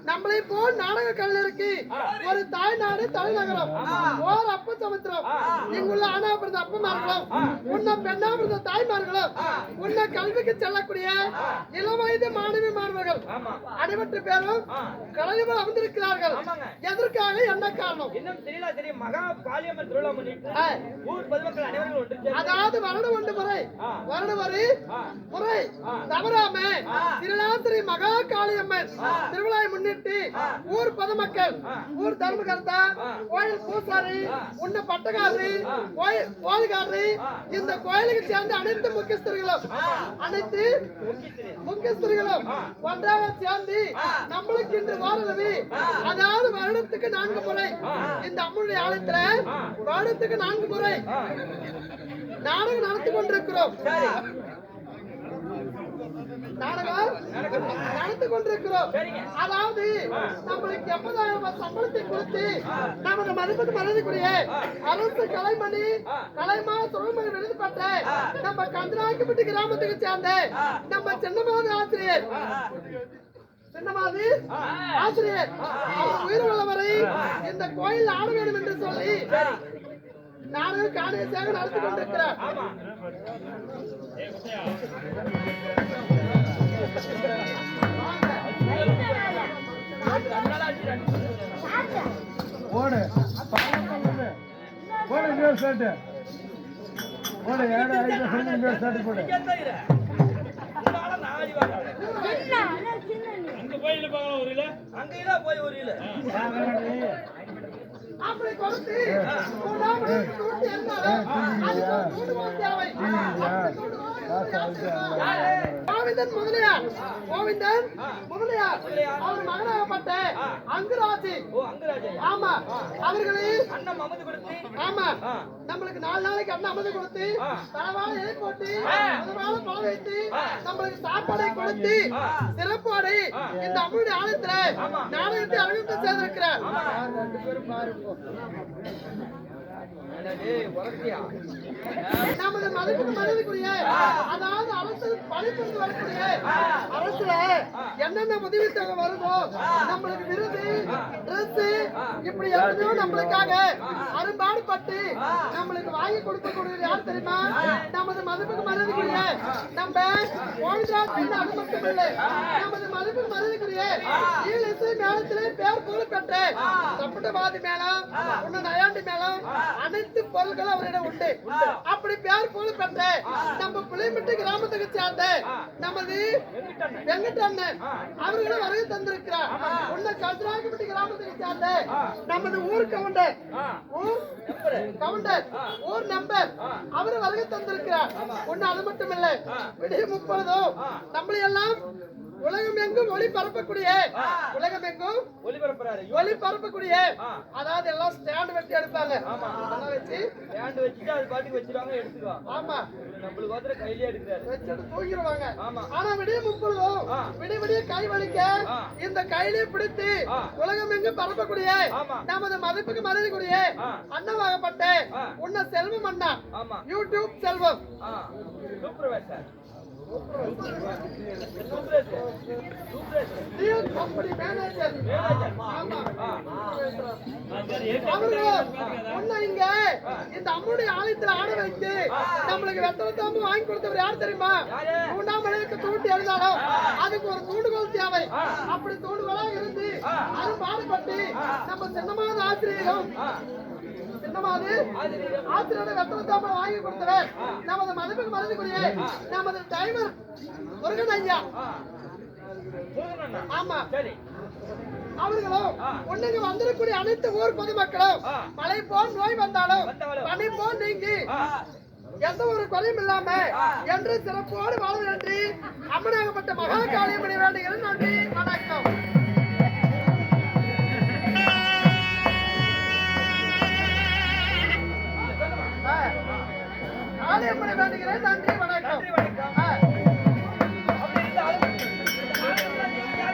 நம்மளை போல் நாடக கலைஞருக்கு ஒரு தாய்நாடு தலைநகரம் ஓர் அப்ப சமுத்திரம் இங்குள்ள ஆனா பிறந்த அப்பமார்களும் உன்ன பெண்ணா பிறந்த தாய்மார்களும் உன்ன கல்விக்கு செல்லக்கூடிய இளவயது மாணவி மாணவர்கள் அனைவற்று பேரும் கலைஞர் அமர்ந்திருக்கிறார்கள். எதற்காக என்ன காரணம் இன்னும் தெரியல. தெரியும் மகா காளியம்மன் திருவிழா முன்னிட்டு ஊர் பொதுமக்கள் அனைவரும் ஒன்று அதாவது வருடம் ஒன்று முறை வருடம் ஒரு முறை தவறாம திருநாத்திரி மகா காளியம்மன் திருவிழாவை முன்னிட்டு ஊர் பொதுமக்கள் ஊர் தர்மகர்த்தா கோயில் பூசாரி உன்ன பட்டக்காரரி கோயில்காரரி இந்த கோயிலுக்கு சேர்ந்த அனைத்து முக்கியஸ்தர்களும் ஒன்றாக சேர்ந்து நம்மளுக்கு இன்று வாரவி அதாவது வருடத்துக்கு 4 முறை இந்த அம்மனுடைய ஆலயத்துல வருடத்துக்கு 4 முறை நாடகம் நடத்தி கொண்டிருக்கிறோம். நடந்து கொண்டிருக்கிறோம். அதாவது நம்மளுக்கு 80,000 சம்பளத்தை கொடுத்து நமது மதிப்புக்கு மரியாதைக்குரிய அரசு கலைமணி கலைமா தொழில்மணி விருது பெற்ற நம்ம கந்தராக்கிப்பட்டி கிராமத்துக்கு சேர்ந்த நம்ம சின்னமாதி ஆசிரியர் அவர் உயிரிழந்தவரை இந்த கோயில் ஆட வேண்டும் என்று சொல்லி நானும் காணியசாக நடத்தி கொண்டிருக்கிறார். ஓடு போடு ஏழு 5 ஸ்டார்ட் போடு. அங்க போய் ஒரு இல்ல அப்படி கொடுத்து கோவிந்தன் முதலியார் அவர் மகனாகப்பட்ட அங்குராஜி. ஆமா அவர்களே அண்ணன் அமது கொடுத்து ஆமா நம்மளுக்கு 4 நாளைக்கு அண்ணன் அமது கொடுத்து தரவான இலை போட்டு பழம் வைத்து நம்மளுக்கு சாப்பாடை கொடுத்து சிறப்பாடு இந்த அம்முடைய ஆலயத்துல நாடகத்தை அறிவித்து செய்திருக்கிறார். நமது மதிப்புக்கு மரியாதைக்குரிய அதாவது அரசு பணிபுரிந்து வரக்கூடிய அரசுல என்னென்ன உதவி தொகை வருதோ நம்மளுக்கு விருது டிரெஸ் இப்படி எவ்வளோ நம்மளுக்காக அரும்பாடுபட்டு நம்மளுக்கு வாங்கி கொடுக்கக்கூடிய யார் தெரியுமா? நமது மதிப்புக்கு மரியாதைக்குரிய நம்ம கோவிந்தராஜ் அது மட்டும் இல்லை நமது மதிப்புக்கு மரியாதைக்குரிய இசை மேளத்திலே பேர் புகழ் பெற்ற தப்புட்டவாதி மேளம் ஒன்னு நயாண்டி மேளம் அனைத்து பொருட்களும் அவரிடம் உண்டு. அப்படி பேர் புகழ் பெற்ற நம்ம புளியம்பட்டி கிராமத்துக்கு சேர்ந்த நமது வெங்கடண்ணன் அவர்களும் வருகை தந்திருக்கிறார். உன்ன கல்ராக்கிப்பட்டி கிராமத்துக்கு சேர்ந்த நமது ஊர் கவுண்டர் ஊர் நம்பர் அவரு வருகை தந்திருக்கிறார். ஒண்ணு அது மட்டும் இல்லை விடிய 30 நம்மளை எல்லாம் உலகம் எங்கும் ஒளி பரப்பக்கூடிய ஒளி பரப்பக்கூடிய அதாவது எல்லாம் ஸ்டாண்ட் வச்சு எடுப்பாங்க. ஆமா நம்மளுக்கு வந்து கையிலே எடுக்கிறாரு வச்சுட்டு தூக்கிடுவாங்க. ஆனா விடிய 30 விடிய கை வலிக்க இந்த கையிலே பிடித்து உலகம் எங்கும் பரப்பக்கூடிய நமது மதிப்புக்கு மரியாதைக்குரிய அண்ணவாகப்பட்ட உன்ன செல்வம் அண்ணா யூடியூப் செல்வம் இந்த அம்முடைய ஆலயத்தில் ஆட வைத்து நம்மளுக்கு வெத்தலை தாம்பு வாங்கி கொடுத்தவர் யார் தெரியுமா? 3ஆம் மணிக்கு தூண்டி எழுதாலும் அதுக்கு ஒரு தூண்டுகோல் தேவை. அப்படி தூண்டுகோலாக இருந்து அது பாடுபட்டு நம்ம சின்னமான ஆசிரியரும் ஆசிரியரோட வெத்தலை தாம்பு வாங்கி கொடுத்தவர் நமது மதிப்புக்கு மதிப்புக்குரிய நமது டிரைவர் முருகன் ஐயா. ஆமா அவர்களும் ஒண்ணுங்க வந்திருக்கூடிய அனைத்து ஊர் பொதுமக்களும் மழை போல் நோய் வந்தாலும் பனி போல் நீங்கி எந்த ஒரு குறையும் இல்லாம என்று சிறப்போடு வாழ நன்றி அம்மனாகப்பட்ட மகா காளியம்மனை வேண்டுகிறேன். நன்றி வணக்கம். காளியம்மனை வேண்டுகிறேன். நன்றி.